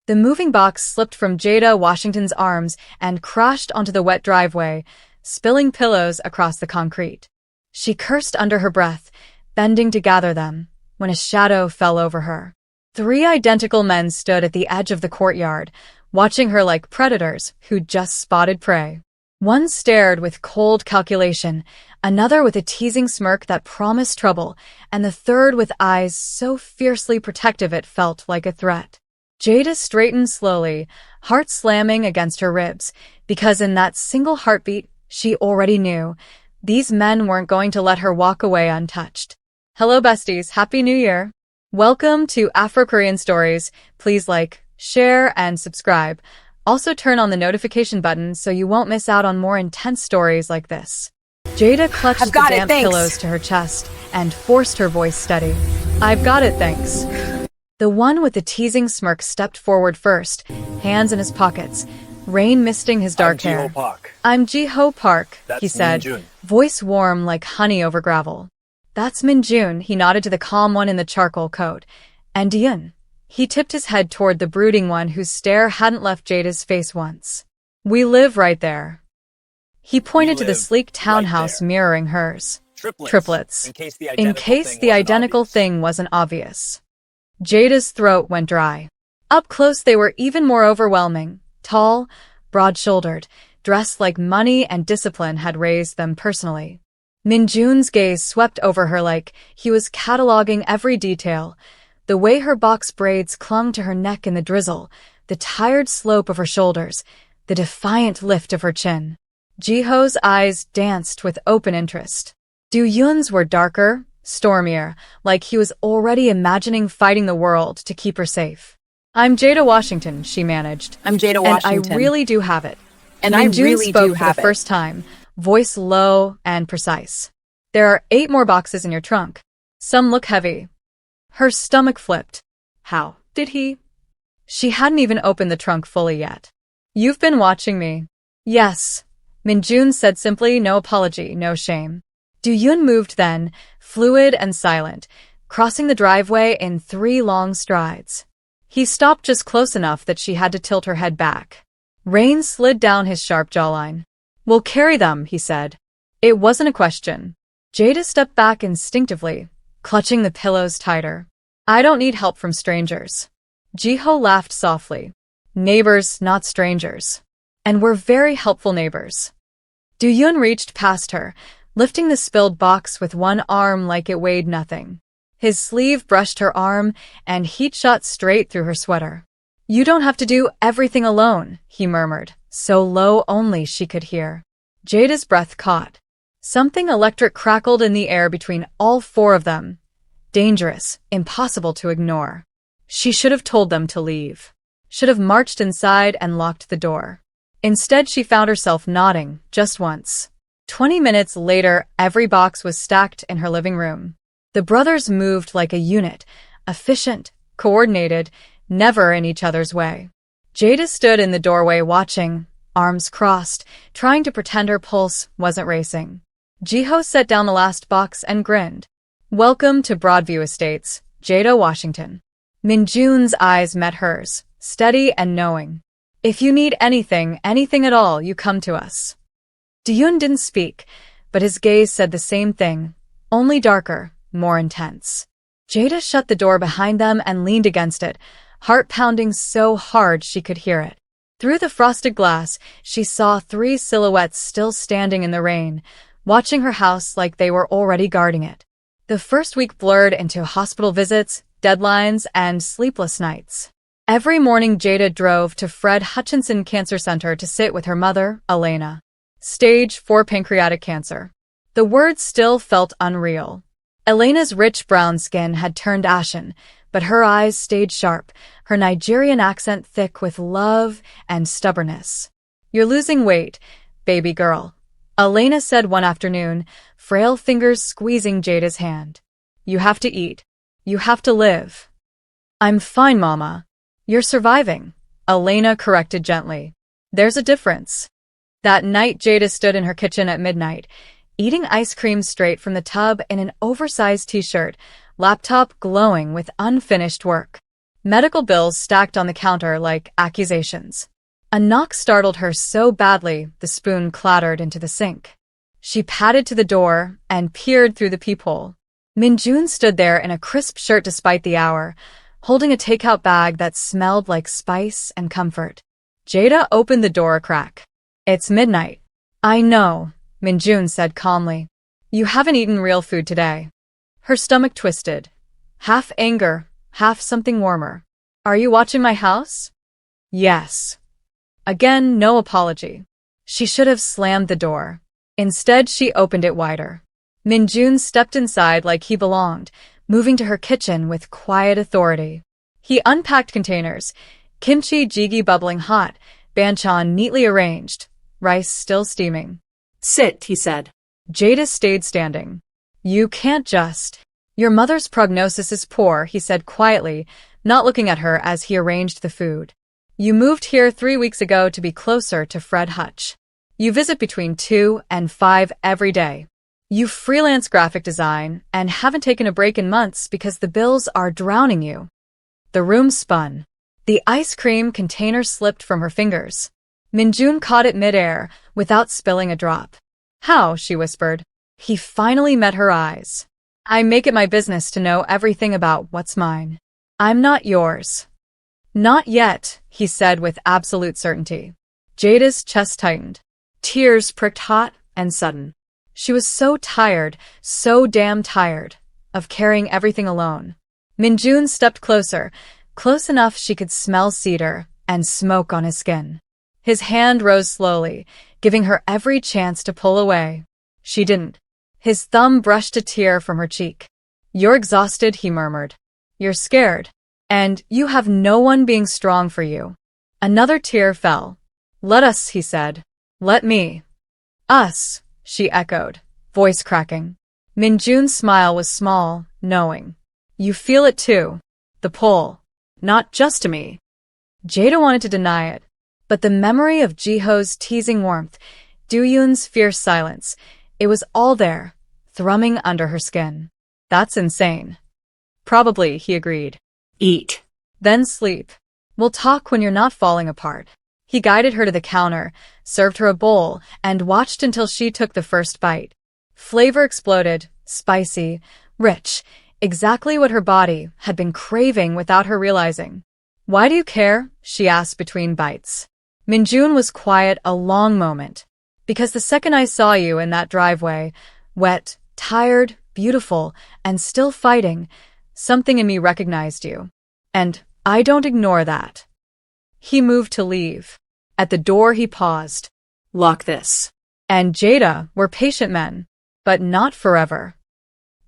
The moving box slipped from Jada Washington's arms and crashed onto the wet driveway, spilling pillows across the concrete. She cursed under her breath, bending to gather them, when a shadow fell over her. 3 identical men stood at the edge of the courtyard, watching her like predators who'd just spotted prey. One stared with cold calculation, another with a teasing smirk that promised trouble, and the third with eyes so fiercely protective it felt like a threat. Jada straightened slowly, heart slamming against her ribs, because in that single heartbeat, she already knew these men weren't going to let her walk away untouched. Hello besties, Happy New Year! Welcome to Afro-Korean Stories. Please like, share, and subscribe. Also turn on the notification button so you won't miss out on more intense stories like this. Jada clutched the damp pillows to her chest and forced her voice steady. I've got it, thanks. The one with the teasing smirk stepped forward first, hands in his pockets, rain misting his dark hair. I'm Ji-ho Park, he said, Min-jun. voice warm like honey over gravel. That's Min-jun, he nodded to the calm one in the charcoal coat. And Diyun. He tipped his head toward the brooding one whose stare hadn't left Jada's face once. We live right there. He pointed to the sleek townhouse mirroring hers. Triplets. In case the identical thing wasn't obvious. Jada's throat went dry. Up close they were even more overwhelming. Tall, broad-shouldered, dressed like money and discipline had raised them personally. Min-jun's gaze swept over her like he was cataloging every detail. The way her box braids clung to her neck in the drizzle, the tired slope of her shoulders, the defiant lift of her chin. Ji-ho's eyes danced with open interest. Do-yun's were darker, stormier, like he was already imagining fighting the world to keep her safe. I'm Jada Washington, she managed. I'm Jada Washington. And I really do have it. And I really spoke do for have the it. first time, voice low and precise. There are 8 more boxes in your trunk. Some look heavy. Her stomach flipped. How did he? She hadn't even opened the trunk fully yet. You've been watching me. Yes, Min-jun said simply, no apology, no shame. Do-yun moved then, fluid and silent, crossing the driveway in 3 long strides. He stopped just close enough that she had to tilt her head back. Rain slid down his sharp jawline. We'll carry them, he said. It wasn't a question. Jada stepped back instinctively, clutching the pillows tighter. I don't need help from strangers. Ji-ho laughed softly. Neighbors, not strangers. And we're very helpful neighbors. Do-yun reached past her, lifting the spilled box with one arm like it weighed nothing. His sleeve brushed her arm, and heat shot straight through her sweater. You don't have to do everything alone, he murmured, so low only she could hear. Jada's breath caught. Something electric crackled in the air between all 4 of them. Dangerous, impossible to ignore. She should have told them to leave. Should have marched inside and locked the door. Instead, she found herself nodding, just once. 20 minutes later, every box was stacked in her living room. The brothers moved like a unit, efficient, coordinated, never in each other's way. Jada stood in the doorway watching, arms crossed, trying to pretend her pulse wasn't racing. Ji-ho set down the last box and grinned. Welcome to Broadview Estates, Jada Washington. Min-jun's eyes met hers, steady and knowing. If you need anything at all, you come to us. Do-yun didn't speak, but his gaze said the same thing, only darker, more intense. Jada shut the door behind them and leaned against it, heart pounding so hard she could hear it. Through the frosted glass, she saw 3 silhouettes still standing in the rain, watching her house like they were already guarding it. The first week blurred into hospital visits, deadlines, and sleepless nights. Every morning Jada drove to Fred Hutchinson Cancer Center to sit with her mother, Elena. Stage 4 pancreatic cancer. The words still felt unreal. Elena's rich brown skin had turned ashen, but her eyes stayed sharp, her Nigerian accent thick with love and stubbornness. You're losing weight, baby girl, Elena said one afternoon, frail fingers squeezing Jada's hand. You have to eat. You have to live. I'm fine, Mama. You're surviving, Elena corrected gently. There's a difference. That night Jada stood in her kitchen at midnight, eating ice cream straight from the tub in an oversized t-shirt, laptop glowing with unfinished work. Medical bills stacked on the counter like accusations. A knock startled her so badly the spoon clattered into the sink. She padded to the door and peered through the peephole. Min-jun stood there in a crisp shirt despite the hour, holding a takeout bag that smelled like spice and comfort. Jada opened the door a crack. "It's midnight." "I know," Min-jun said calmly. "You haven't eaten real food today." Her stomach twisted. Half anger, half something warmer. "Are you watching my house?" "Yes." Again, no apology. She should have slammed the door. Instead, she opened it wider. Min-jun stepped inside like he belonged, moving to her kitchen with quiet authority. He unpacked containers, kimchi jjigae bubbling hot, banchan neatly arranged, rice still steaming. "Sit," he said. Jada stayed standing. "You can't just—" "Your mother's prognosis is poor," he said quietly, not looking at her as he arranged the food. "You moved here 3 weeks ago to be closer to Fred Hutch. You visit between 2 and 5 every day. You freelance graphic design and haven't taken a break in months because the bills are drowning you." The room spun. The ice cream container slipped from her fingers. Min-jun caught it midair without spilling a drop. "How?" she whispered. He finally met her eyes. "I make it my business to know everything about what's mine. I'm not yours." "Not yet," he said with absolute certainty. Jada's chest tightened. Tears pricked hot and sudden. She was so tired, so damn tired, of carrying everything alone. Min-jun stepped closer, close enough she could smell cedar and smoke on his skin. His hand rose slowly, giving her every chance to pull away. She didn't. His thumb brushed a tear from her cheek. "You're exhausted," he murmured. "You're scared. And you have no one being strong for you." Another tear fell. "Let us," he said. "Let me." "Us," she echoed, voice cracking. Min-jun's smile was small, knowing. "You feel it too. The pull. Not just to me." Jada wanted to deny it, but the memory of Jiho's teasing warmth, Do-yoon's fierce silence, it was all there, thrumming under her skin. "That's insane." "Probably," he agreed. "Eat. Then sleep. We'll talk when you're not falling apart." He guided her to the counter, served her a bowl, and watched until she took the first bite. Flavor exploded, spicy, rich, exactly what her body had been craving without her realizing. "Why do you care?" she asked between bites. Min-jun was quiet a long moment. "Because the second I saw you in that driveway, wet, tired, beautiful, and still fighting, something in me recognized you. And I don't ignore that." He moved to leave. At the door he paused. "Lock this." And Jada were patient men, but not forever.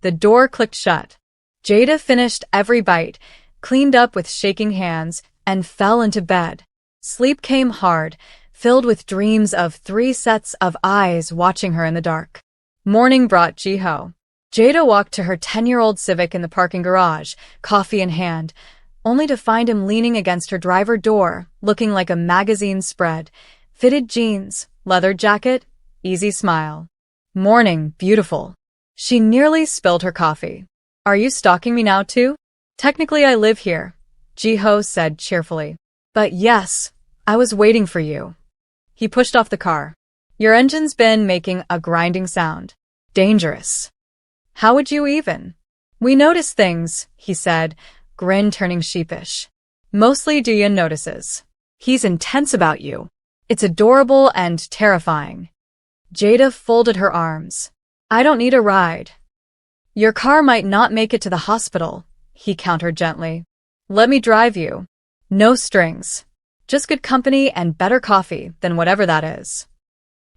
The door clicked shut. Jada finished every bite, cleaned up with shaking hands, and fell into bed. Sleep came hard, filled with dreams of 3 sets of eyes watching her in the dark. Morning brought Jiho. Jada walked to her 10-year-old Civic in the parking garage, coffee in hand, only to find him leaning against her driver door, looking like a magazine spread. Fitted jeans, leather jacket, easy smile. "Morning, beautiful." She nearly spilled her coffee. "Are you stalking me now too?" "Technically I live here," Jiho said cheerfully. "But yes, I was waiting for you." He pushed off the car. "Your engine's been making a grinding sound. Dangerous." "How would you even?" "We notice things," he said, grin turning sheepish. "Mostly Do-yoon notices. He's intense about you. It's adorable and terrifying." Jada folded her arms. "I don't need a ride." "Your car might not make it to the hospital," he countered gently. "Let me drive you. No strings. Just good company and better coffee than whatever that is."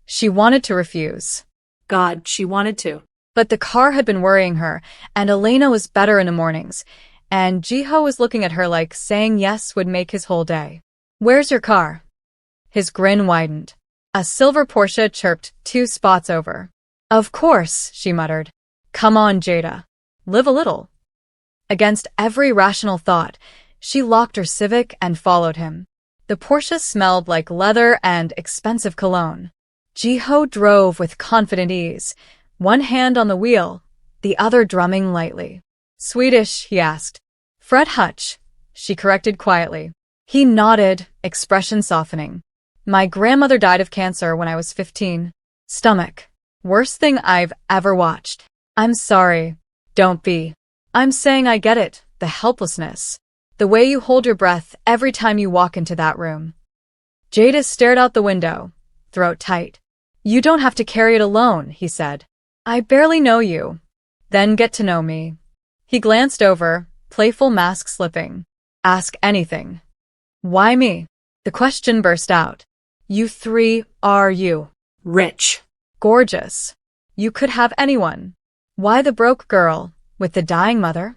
She wanted to refuse. God, she wanted to. But the car had been worrying her, and Elena was better in the mornings, and Jiho was looking at her like saying yes would make his whole day. "Where's your car?" His grin widened. A silver Porsche chirped 2 spots over. "Of course," she muttered. "Come on, Jada. Live a little." Against every rational thought, she locked her Civic and followed him. The Porsche smelled like leather and expensive cologne. Jiho drove with confident ease, one hand on the wheel, the other drumming lightly. "Swedish?" he asked. "Fred Hutch," she corrected quietly. He nodded, expression softening. My grandmother died of cancer when I was 15. Stomach. Worst thing I've ever watched. I'm sorry. Don't be. I'm saying I get it, the helplessness. The way you hold your breath every time you walk into that room. Jada stared out the window, throat tight. You don't have to carry it alone, he said. I barely know you. Then get to know me. He glanced over, playful mask slipping. Ask anything. Why me? The question burst out. You three are you? Rich. Gorgeous. You could have anyone. Why the broke girl, with the dying mother?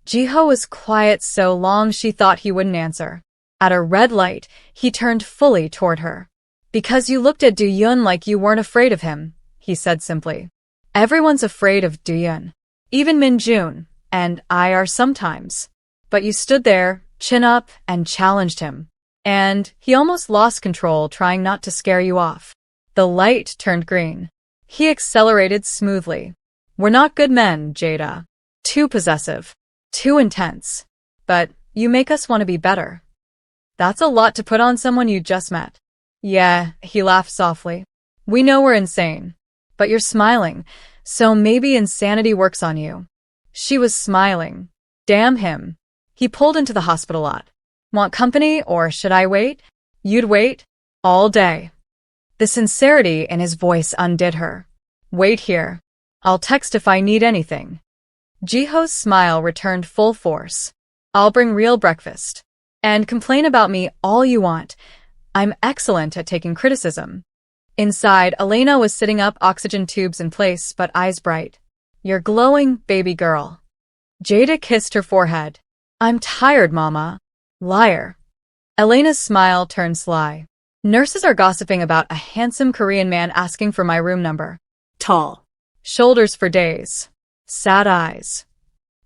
Jiho was quiet so long she thought he wouldn't answer. At a red light, he turned fully toward her. Because you looked at Do-yeon like you weren't afraid of him, he said simply. Everyone's afraid of Do-yeon. Even Min-jun, and I are sometimes. But you stood there, chin up, and challenged him. And he almost lost control trying not to scare you off. The light turned green. He accelerated smoothly. We're not good men, Jada. Too possessive. Too intense. But you make us want to be better. That's a lot to put on someone you just met. Yeah, he laughed softly. We know we're insane. But you're smiling, so maybe insanity works on you. She was smiling. Damn him. He pulled into the hospital lot. Want company, or should I wait? You'd wait? All day. The sincerity in his voice undid her. Wait here. I'll text if I need anything. Jiho's smile returned full force. I'll bring real breakfast. And complain about me all you want. I'm excellent at taking criticism. Inside, Elena was sitting up, oxygen tubes in place, but eyes bright. You're glowing, baby girl. Jada kissed her forehead. I'm tired, mama. Liar. Elena's smile turned sly. Nurses are gossiping about a handsome Korean man asking for my room number. Tall. Shoulders for days. Sad eyes.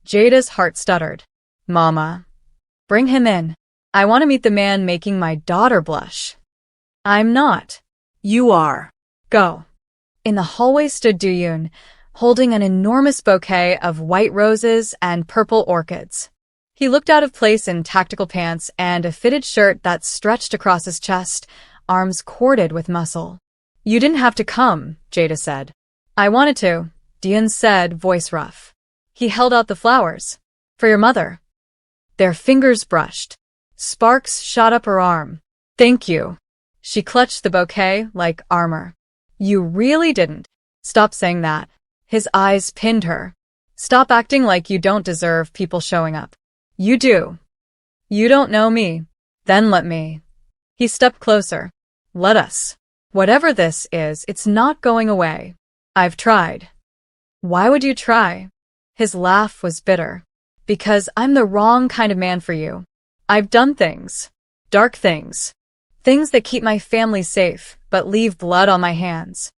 Jada's heart stuttered. Mama. Bring him in. I want to meet the man making my daughter blush. I'm not. You are. Go. In the hallway stood Do-yeon, holding an enormous bouquet of white roses and purple orchids. He looked out of place in tactical pants and a fitted shirt that stretched across his chest, arms corded with muscle. You didn't have to come, Jada said. I wanted to, Do-yeon said, voice rough. He held out the flowers. For your mother. Their fingers brushed. Sparks shot up her arm. Thank you. She clutched the bouquet like armor. You really didn't. Stop saying that. His eyes pinned her. Stop acting like you don't deserve people showing up. You do. You don't know me. Then let me. He stepped closer. Let us. Whatever this is, it's not going away. I've tried. Why would you try? His laugh was bitter. Because I'm the wrong kind of man for you. I've done things. Dark things. Things that keep my family safe, but leave blood on my hands.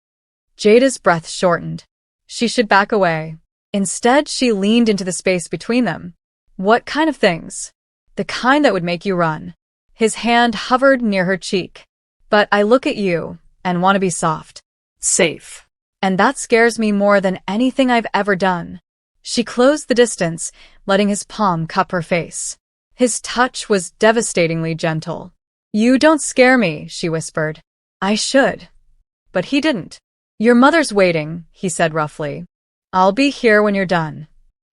Jada's breath shortened. She should back away. Instead, she leaned into the space between them. What kind of things? The kind that would make you run. His hand hovered near her cheek. But I look at you and want to be soft. Safe. And that scares me more than anything I've ever done. She closed the distance, letting his palm cup her face. His touch was devastatingly gentle. You don't scare me, she whispered. I should. But he didn't. Your mother's waiting, he said roughly. I'll be here when you're done.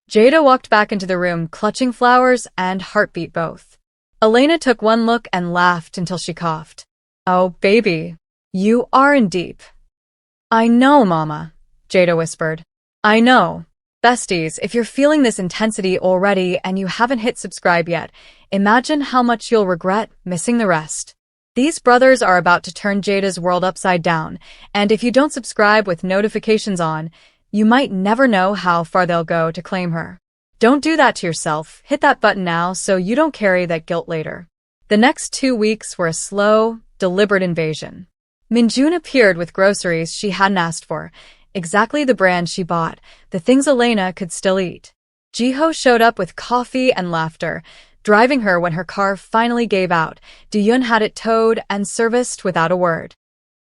Jada walked back into the room, clutching flowers and heartbeat both. Elena took one look and laughed until she coughed. Oh, baby. You are in deep. I know, Mama, Jada whispered. I know. Besties, if you're feeling this intensity already and you haven't hit subscribe yet, imagine how much you'll regret missing the rest. These brothers are about to turn Jada's world upside down, and if you don't subscribe with notifications on, you might never know how far they'll go to claim her. Don't do that to yourself. Hit that button now so you don't carry that guilt later. The next 2 weeks were a slow, deliberate invasion. Min-jun appeared with groceries she hadn't asked for, exactly the brand she bought, the things Elena could still eat. Jiho showed up with coffee and laughter, driving her when her car finally gave out. Do-yeon had it towed and serviced without a word.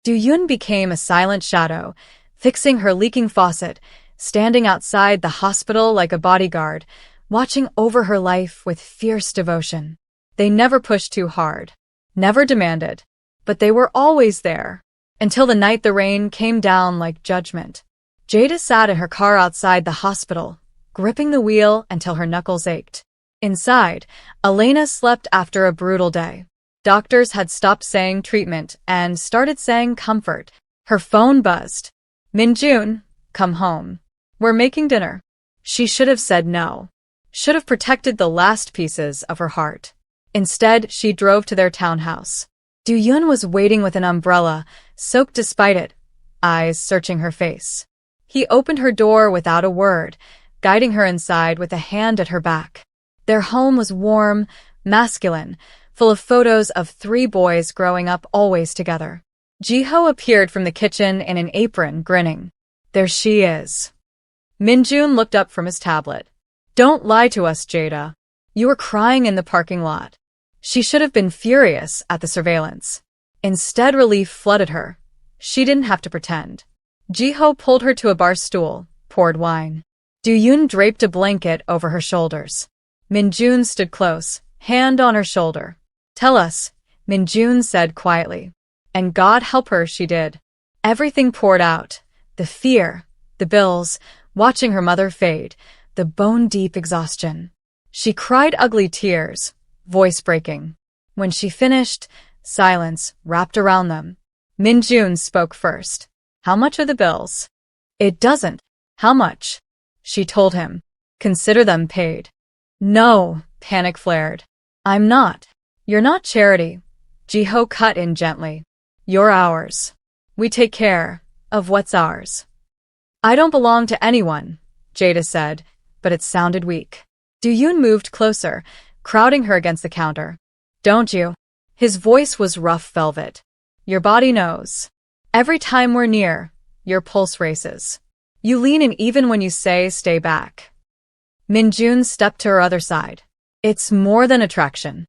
Do-yeon became a silent shadow, fixing her leaking faucet, standing outside the hospital like a bodyguard, watching over her life with fierce devotion. They never pushed too hard, never demanded, but they were always there. Until the night the rain came down like judgment. Jada sat in her car outside the hospital, gripping the wheel until her knuckles ached. Inside, Elena slept after a brutal day. Doctors had stopped saying treatment and started saying comfort. Her phone buzzed. Min-jun, come home. We're making dinner. She should have said no. Should have protected the last pieces of her heart. Instead, she drove to their townhouse. Do-yun was waiting with an umbrella, soaked despite it, eyes searching her face. He opened her door without a word, guiding her inside with a hand at her back. Their home was warm, masculine, full of photos of 3 boys growing up always together. Jiho appeared from the kitchen in an apron, grinning. There she is. Min-jun looked up from his tablet. Don't lie to us, Jada. You were crying in the parking lot. She should have been furious at the surveillance. Instead, relief flooded her. She didn't have to pretend. Jiho pulled her to a bar stool, poured wine. Do-yun draped a blanket over her shoulders. Min-jun stood close, hand on her shoulder. Tell us, Min-jun said quietly. And God help her, she did. Everything poured out. The fear, the bills, watching her mother fade, the bone-deep exhaustion. She cried ugly tears, voice breaking. When she finished, silence wrapped around them. Min-jun spoke first. How much are the bills? It doesn't. How much? She told him. Consider them paid. No, panic flared. I'm not. You're not charity. Jiho cut in gently. You're ours. We take care of what's ours. I don't belong to anyone, Jada said, but it sounded weak. Do-yun moved closer, crowding her against the counter. Don't you? His voice was rough velvet. Your body knows. Every time we're near, your pulse races. You lean in even when you say stay back. Min-jun stepped to her other side. It's more than attraction.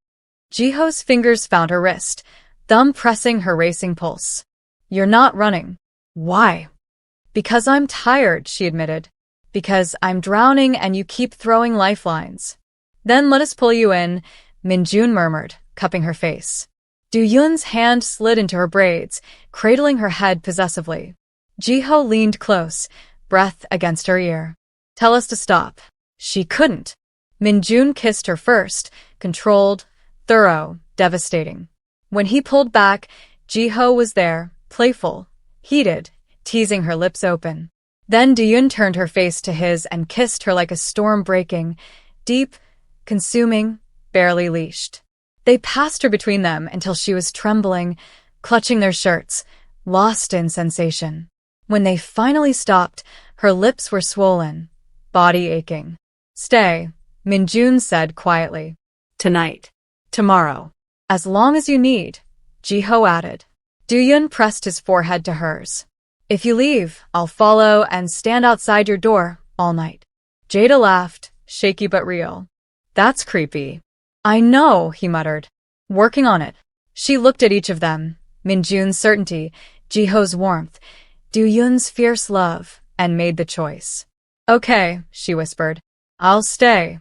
Jiho's fingers found her wrist, thumb pressing her racing pulse. You're not running. Why? Because I'm tired, she admitted. Because I'm drowning and you keep throwing lifelines. Then let us pull you in, Min-jun murmured, cupping her face. Do-yun's hand slid into her braids, cradling her head possessively. Jiho leaned close, breath against her ear. Tell us to stop. She couldn't. Min-jun kissed her first, controlled, thorough, devastating. When he pulled back, Jiho was there, playful, heated, teasing her lips open. Then Do-yun turned her face to his and kissed her like a storm breaking, deep, consuming, barely leashed. They passed her between them until she was trembling, clutching their shirts, lost in sensation. When they finally stopped, her lips were swollen, body aching. Stay, Min-jun said quietly. Tonight. Tomorrow. As long as you need, Jiho added. Do-yun pressed his forehead to hers. If you leave, I'll follow and stand outside your door all night. Jada laughed, shaky but real. That's creepy. I know, he muttered. Working on it. She looked at each of them, Min-jun's certainty, Jiho's warmth, Do-yun's fierce love, and made the choice. Okay, she whispered. I'll stay.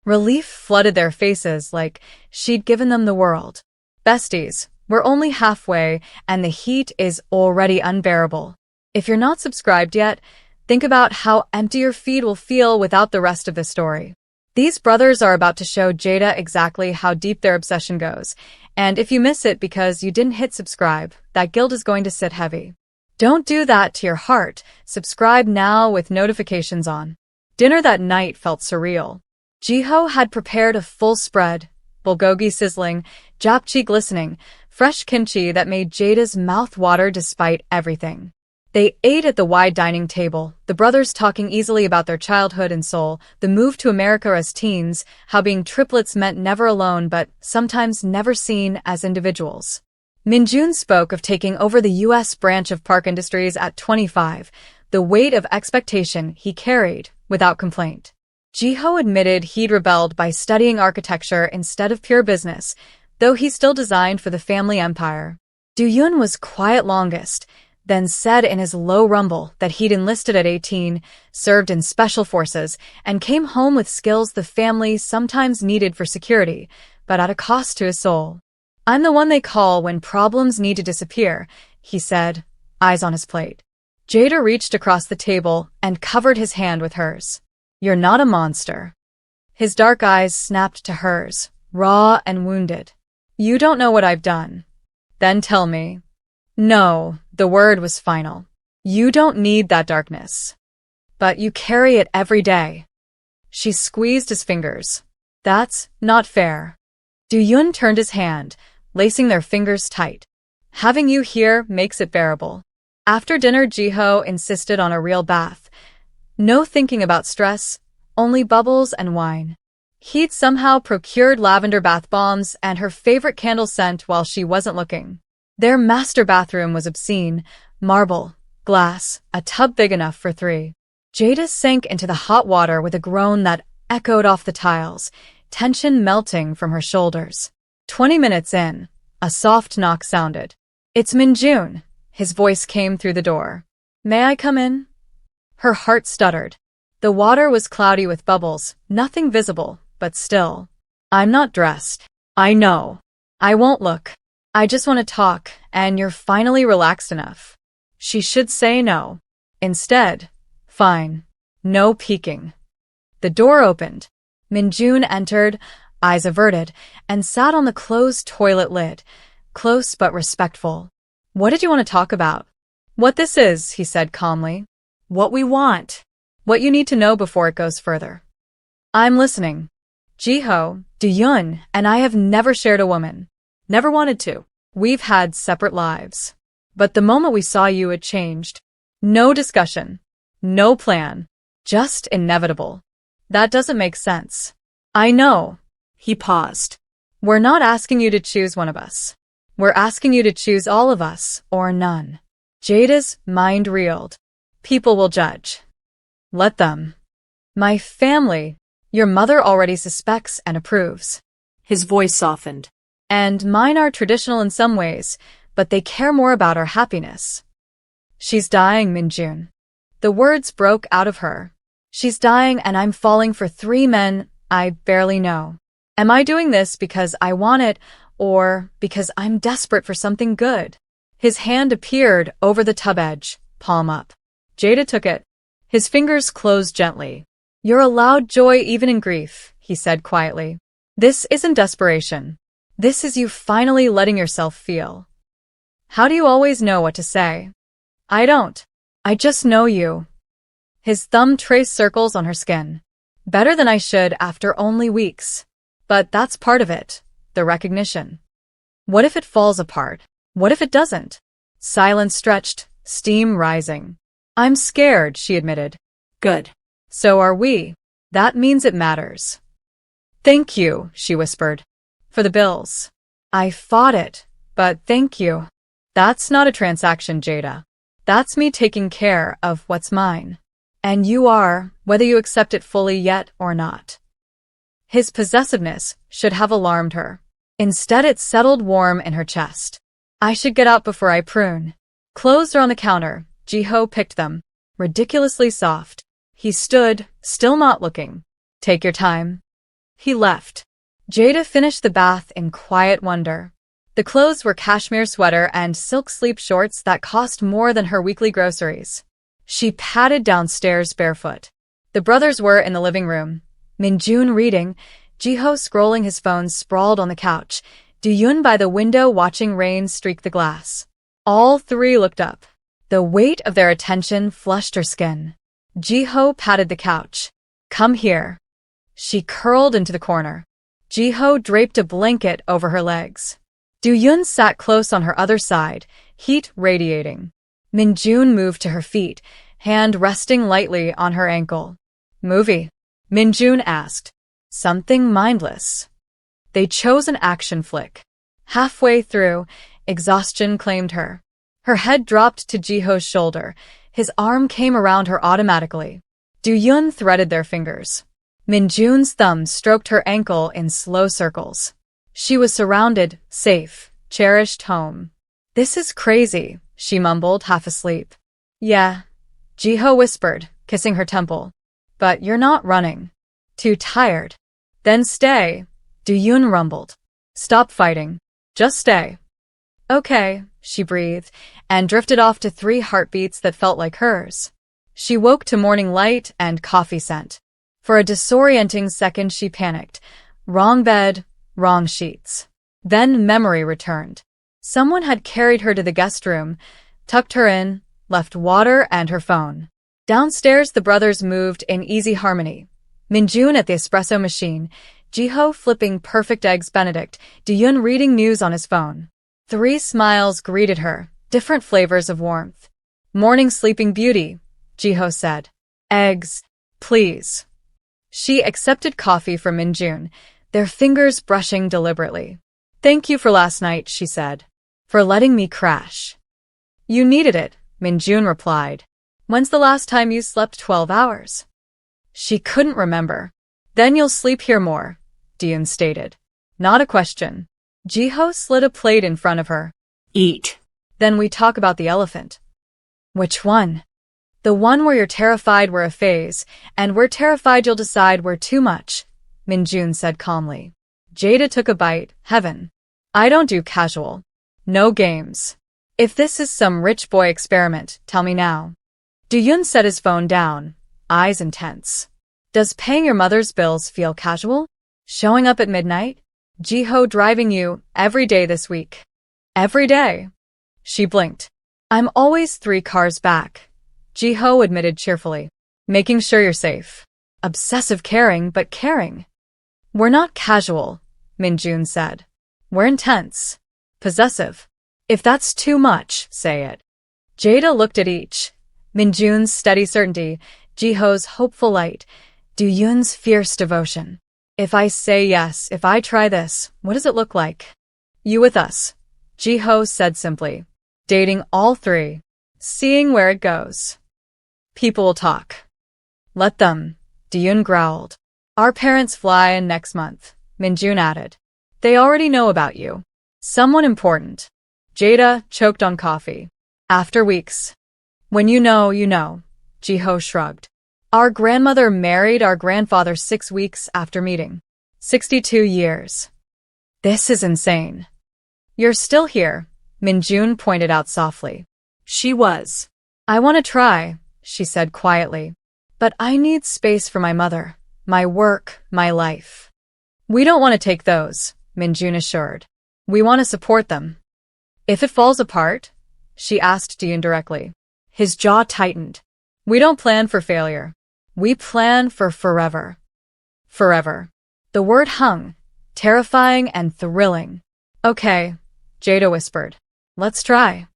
Relief flooded their faces like she'd given them the world. Besties, we're only halfway, and the heat is already unbearable. If you're not subscribed yet, think about how empty your feed will feel without the rest of the story. These brothers are about to show Jada exactly how deep their obsession goes, and if you miss it because you didn't hit subscribe, that guilt is going to sit heavy. Don't do that to your heart. Subscribe now with notifications on. Dinner that night felt surreal. Jiho had prepared a full spread, bulgogi sizzling, japchae glistening, fresh kimchi that made Jada's mouth water despite everything. They ate at the wide dining table, the brothers talking easily about their childhood in Seoul, the move to America as teens, how being triplets meant never alone but sometimes never seen as individuals. Min-jun spoke of taking over the U.S. branch of Park Industries at 25, the weight of expectation he carried without complaint. Jiho admitted he'd rebelled by studying architecture instead of pure business, though he still designed for the family empire. Do-yun was quiet longest, then said in his low rumble that he'd enlisted at 18, served in special forces, and came home with skills the family sometimes needed for security, but at a cost to his soul. "I'm the one they call when problems need to disappear," he said, eyes on his plate. Jada reached across the table and covered his hand with hers. "You're not a monster." His dark eyes snapped to hers, raw and wounded. "You don't know what I've done." "Then tell me." "No," the word was final. "You don't need that darkness. But you carry it every day." She squeezed his fingers. "That's not fair." Do-yoon turned his hand, lacing their fingers tight. "Having you here makes it bearable." After dinner, Jiho insisted on a real bath. No thinking about stress, only bubbles and wine. He'd somehow procured lavender bath bombs and her favorite candle scent while she wasn't looking. Their master bathroom was obscene, marble, glass, a tub big enough for 3. Jada sank into the hot water with a groan that echoed off the tiles, tension melting from her shoulders. 20 minutes in, a soft knock sounded. "It's Min-jun." His voice came through the door. "May I come in?" Her heart stuttered. The water was cloudy with bubbles, nothing visible, but still. "I'm not dressed." "I know." "I won't look. I just want to talk, and you're finally relaxed enough." She should say no. Instead, "Fine. No peeking." The door opened. Min-jun entered, eyes averted, and sat on the closed toilet lid, close but respectful. "What did you want to talk about?" "What this is," he said calmly. What we want. "What you need to know before it goes further." "I'm listening." "Jiho, Do-yoon, and I have never shared a woman. Never wanted to. We've had separate lives. But the moment we saw you, it changed. No discussion. No plan. Just inevitable." "That doesn't make sense." "I know." He paused. "We're not asking you to choose one of us. We're asking you to choose all of us, or none." Jada's mind reeled. "People will judge." "Let them." "My family. Your mother already suspects and approves." His voice softened. "And mine are traditional in some ways, but they care more about our happiness." "She's dying, Min-jun." The words broke out of her. "She's dying and I'm falling for 3 men I barely know. Am I doing this because I want it or because I'm desperate for something good?" His hand appeared over the tub edge, palm up. Jada took it. His fingers closed gently. "You're allowed joy even in grief," he said quietly. "This isn't desperation. This is you finally letting yourself feel." "How do you always know what to say?" "I don't. I just know you." His thumb traced circles on her skin. "Better than I should after only weeks. But that's part of it, the recognition. What if it falls apart? What if it doesn't?" Silence stretched, steam rising. "I'm scared," she admitted. Good. "So are we. That means it matters." "Thank you," she whispered. "For the bills. I fought it, but thank you." "That's not a transaction, Jada. That's me taking care of what's mine. And you are, whether you accept it fully yet or not." His possessiveness should have alarmed her. Instead, it settled warm in her chest. "I should get out before I prune." Clothes are on the counter. Jiho picked them. Ridiculously soft. He stood, still not looking. "Take your time." He left. Jada finished the bath in quiet wonder. The clothes were cashmere sweater and silk sleep shorts that cost more than her weekly groceries. She padded downstairs barefoot. The brothers were in the living room. Min-jun reading, Jiho scrolling his phone sprawled on the couch, Do-yoon by the window watching rain streak the glass. All 3 looked up. The weight of their attention flushed her skin. Jiho patted the couch. "Come here." She curled into the corner. Jiho draped a blanket over her legs. Do-yoon sat close on her other side, heat radiating. Min-jun moved to her feet, hand resting lightly on her ankle. "Movie?" Min-jun asked. "Something mindless." They chose an action flick. Halfway through, exhaustion claimed her. Her head dropped to Jiho's shoulder. His arm came around her automatically. Do-yoon threaded their fingers. Min-jun's thumb stroked her ankle in slow circles. She was surrounded, safe, cherished home. "This is crazy," she mumbled, half asleep. Yeah, Jiho whispered, kissing her temple. But you're not running. Too tired. Then stay, Do-yoon rumbled. Stop fighting. Just stay. Okay, she breathed, and drifted off to 3 heartbeats that felt like hers. She woke to morning light and coffee scent. For a disorienting second she panicked. Wrong bed, wrong sheets. Then memory returned. Someone had carried her to the guest room, tucked her in, left water and her phone. Downstairs the brothers moved in easy harmony. Min-jun at the espresso machine, Jiho flipping perfect eggs Benedict, Do-yoon reading news on his phone. 3 smiles greeted her, different flavors of warmth. Morning sleeping beauty, Jiho said. Eggs, please. She accepted coffee from Min-jun, their fingers brushing deliberately. Thank you for last night, she said. For letting me crash. You needed it, Min-jun replied. When's the last time you slept 12 hours? She couldn't remember. Then you'll sleep here more, Do-yoon stated. Not a question. Jiho slid a plate in front of her. Eat. Then we talk about the elephant. Which one? The one where you're terrified we're a phase, and we're terrified you'll decide we're too much, Min-jun said calmly. Jada took a bite. Heaven. I don't do casual. No games. If this is some rich boy experiment, tell me now. Do-yoon set his phone down, eyes intense. Does paying your mother's bills feel casual? Showing up at midnight? Jiho driving you every day this week. Every day. She blinked. I'm always 3 cars back, Jiho admitted cheerfully. Making sure you're safe. Obsessive caring, but caring. We're not casual, Min-jun said. We're intense. Possessive. If that's too much, say it. Jada looked at each. Min-jun's steady certainty, Jiho's hopeful light, Do-yoon's fierce devotion. If I say yes, if I try this, what does it look like? You with us, Jiho said simply. Dating all 3. Seeing where it goes. People will talk. Let them, Do-yoon growled. Our parents fly in next month, Min-jun added. They already know about you. Someone important. Jada choked on coffee. After weeks. When you know, Jiho shrugged. Our grandmother married our grandfather 6 weeks after meeting. 62 years. This is insane. You're still here, Min-jun pointed out softly. She was. I want to try, she said quietly. But I need space for my mother, my work, my life. We don't want to take those, Min-jun assured. We want to support them. If it falls apart? She asked Do-yoon directly. His jaw tightened. We don't plan for failure. We plan for forever. Forever. The word hung, terrifying and thrilling. Okay, Jada whispered. Let's try.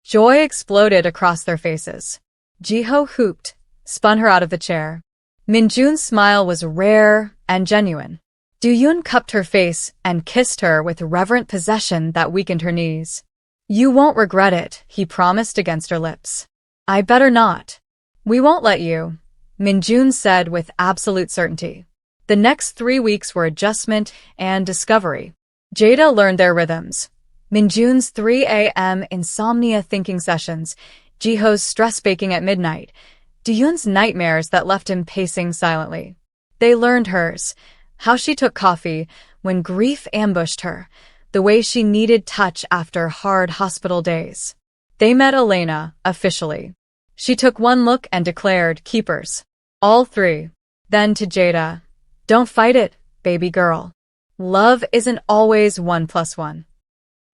Joy exploded across their faces. Jiho hooped, spun her out of the chair. Min-jun's smile was rare and genuine. Do-yoon cupped her face and kissed her with reverent possession that weakened her knees. You won't regret it, he promised against her lips. I better not. We won't let you, Min-jun said with absolute certainty. The next 3 weeks were adjustment and discovery. Jada learned their rhythms. Min-jun's 3 a.m. insomnia thinking sessions, Jiho's stress baking at midnight, Do-yoon's nightmares that left him pacing silently. They learned hers, how she took coffee when grief ambushed her, the way she needed touch after hard hospital days. They met Elena, officially. She took one look and declared, keepers. All 3. Then to Jada. Don't fight it, baby girl. Love isn't always 1 + 1.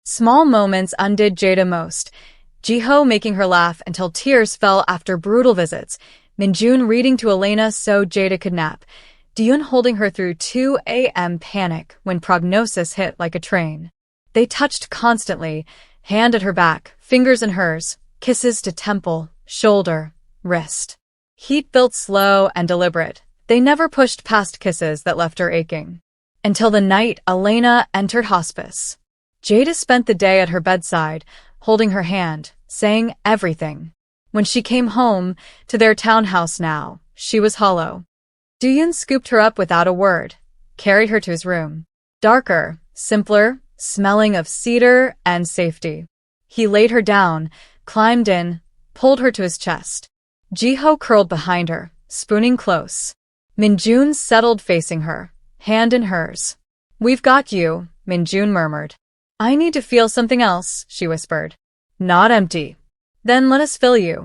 Small moments undid Jada most. Jiho making her laugh until tears fell after brutal visits. Min-jun reading to Elena so Jada could nap. Do-yoon holding her through 2 a.m. panic when prognosis hit like a train. They touched constantly, hand at her back, fingers in hers, kisses to temple, shoulder, wrist. Heat built slow and deliberate. They never pushed past kisses that left her aching. Until the night Elena entered hospice. Jada spent the day at her bedside, holding her hand, saying everything. When she came home, to their townhouse now, she was hollow. Do-yoon scooped her up without a word, carried her to his room. Darker, simpler, smelling of cedar and safety. He laid her down, climbed in, pulled her to his chest. Jiho curled behind her, spooning close. Min-jun settled facing her, hand in hers. "We've got you," Min-jun murmured. "I need to feel something else," she whispered. "Not empty." "Then let us fill you,"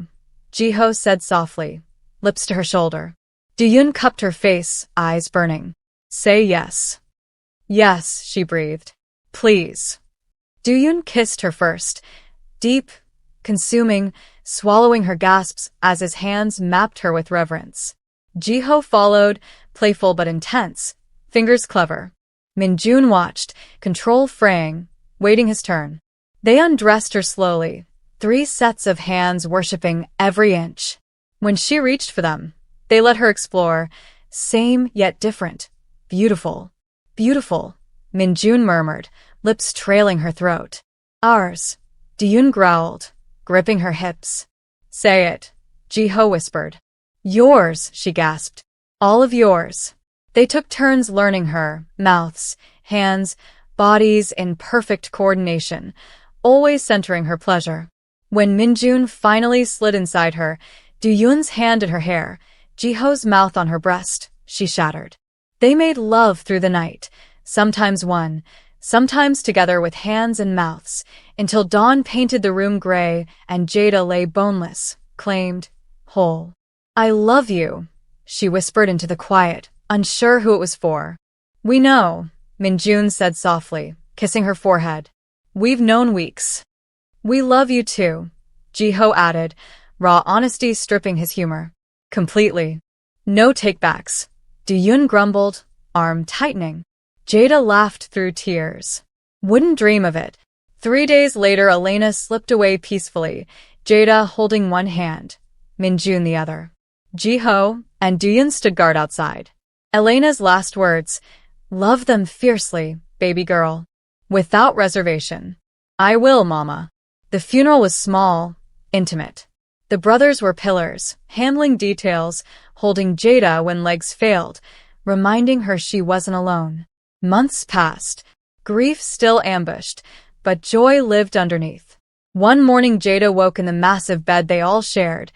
Jiho said softly, lips to her shoulder. Do-yoon cupped her face, eyes burning. "Say yes." "Yes," she breathed. "Please." Do-yoon kissed her first, deep, consuming, swallowing her gasps as his hands mapped her with reverence. Jiho followed, playful but intense, fingers clever. Min-jun watched, control fraying, waiting his turn. They undressed her slowly, 3 sets of hands worshipping every inch. When she reached for them, they let her explore, same yet different. "Beautiful, beautiful," Min-jun murmured, lips trailing her throat. "Ours," Do-yoon growled, gripping her hips. "Say it," Jiho whispered. "Yours," she gasped. "All of yours." They took turns learning her, mouths, hands, bodies in perfect coordination, always centering her pleasure. When Min-jun finally slid inside her, Do-yoon's hand in her hair, Jiho's mouth on her breast, she shattered. They made love through the night, sometimes one, sometimes together with hands and mouths, until dawn painted the room gray and Jada lay boneless, claimed, whole. "I love you," she whispered into the quiet, unsure who it was for. "We know," Min-jun said softly, kissing her forehead. "We've known weeks." "We love you too," Jiho added, raw honesty stripping his humor. "Completely. No takebacks," Do-yoon grumbled, arm tightening. Jada laughed through tears. "Wouldn't dream of it." 3 days later, Elena slipped away peacefully, Jada holding one hand, Min-jun the other. Jiho and Do-yoon stood guard outside. Elena's last words, "Love them fiercely, baby girl. Without reservation." "I will, mama." The funeral was small, intimate. The brothers were pillars, handling details, holding Jada when legs failed, reminding her she wasn't alone. Months passed. Grief still ambushed, but joy lived underneath. One morning Jada woke in the massive bed they all shared,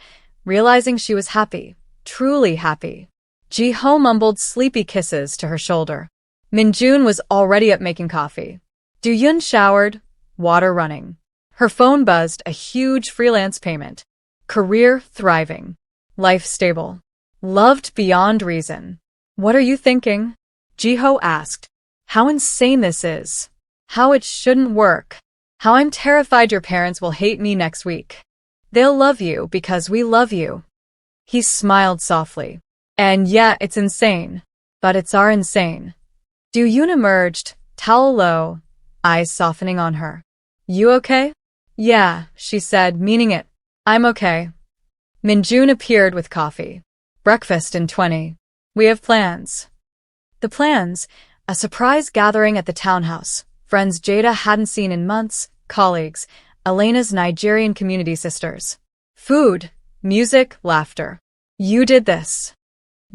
realizing she was happy, truly happy. Jiho mumbled sleepy kisses to her shoulder. Min-jun was already up making coffee. Do-yoon showered, water running. Her phone buzzed, a huge freelance payment. Career thriving. Life stable. Loved beyond reason. "What are you thinking?" Jiho asked. "How insane this is. How it shouldn't work. How I'm terrified your parents will hate me next week. They'll love you because we love you." He smiled softly. "And yeah, it's insane. But it's our insane." Do-yoon emerged, towel low, eyes softening on her. "You okay?" "Yeah," she said, meaning it. "I'm okay." Min-jun appeared with coffee. "Breakfast in 20. We have plans." The plans, a surprise gathering at the townhouse, friends Jada hadn't seen in months, colleagues, Elena's Nigerian community sisters. Food, music, laughter. "You did this?"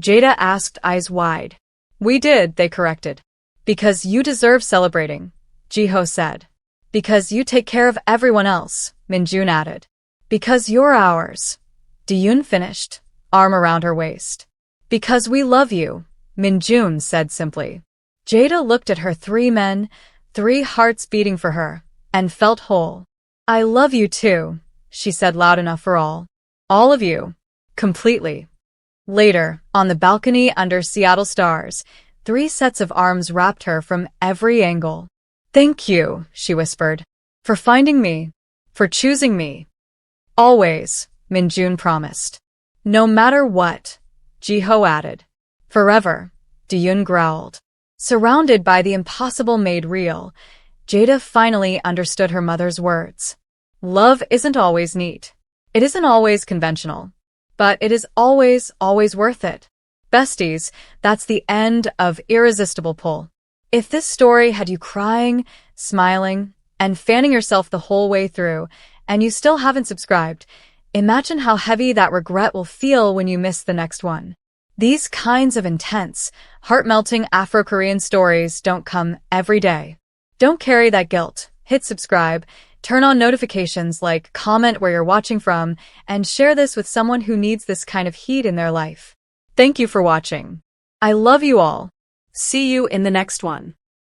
Jada asked, eyes wide. "We did," they corrected. "Because you deserve celebrating," Jiho said. "Because you take care of everyone else," Min-jun added. "Because you're ours," Do-yoon finished, arm around her waist. "Because we love you," Min-jun said simply. Jada looked at her 3 men, 3 hearts beating for her, and felt whole. "I love you too," she said loud enough for all. "All of you. Completely." Later, on the balcony under Seattle stars, 3 sets of arms wrapped her from every angle. "Thank you," she whispered. "For finding me. For choosing me." "Always," Min-jun promised. "No matter what," Jiho added. "Forever," Do-yoon growled. Surrounded by the impossible made real, Jada finally understood her mother's words. Love isn't always neat. It isn't always conventional. But it is always, always worth it. Besties, that's the end of Irresistible Pull. If this story had you crying, smiling, and fanning yourself the whole way through, and you still haven't subscribed, imagine how heavy that regret will feel when you miss the next one. These kinds of intense, heart-melting Afro-Korean stories don't come every day. Don't carry that guilt. Hit subscribe, Turn on notifications, like comment where you're watching from, and share this with someone who needs this kind of heat in their life. Thank you for watching. I love you all. See you in the next one.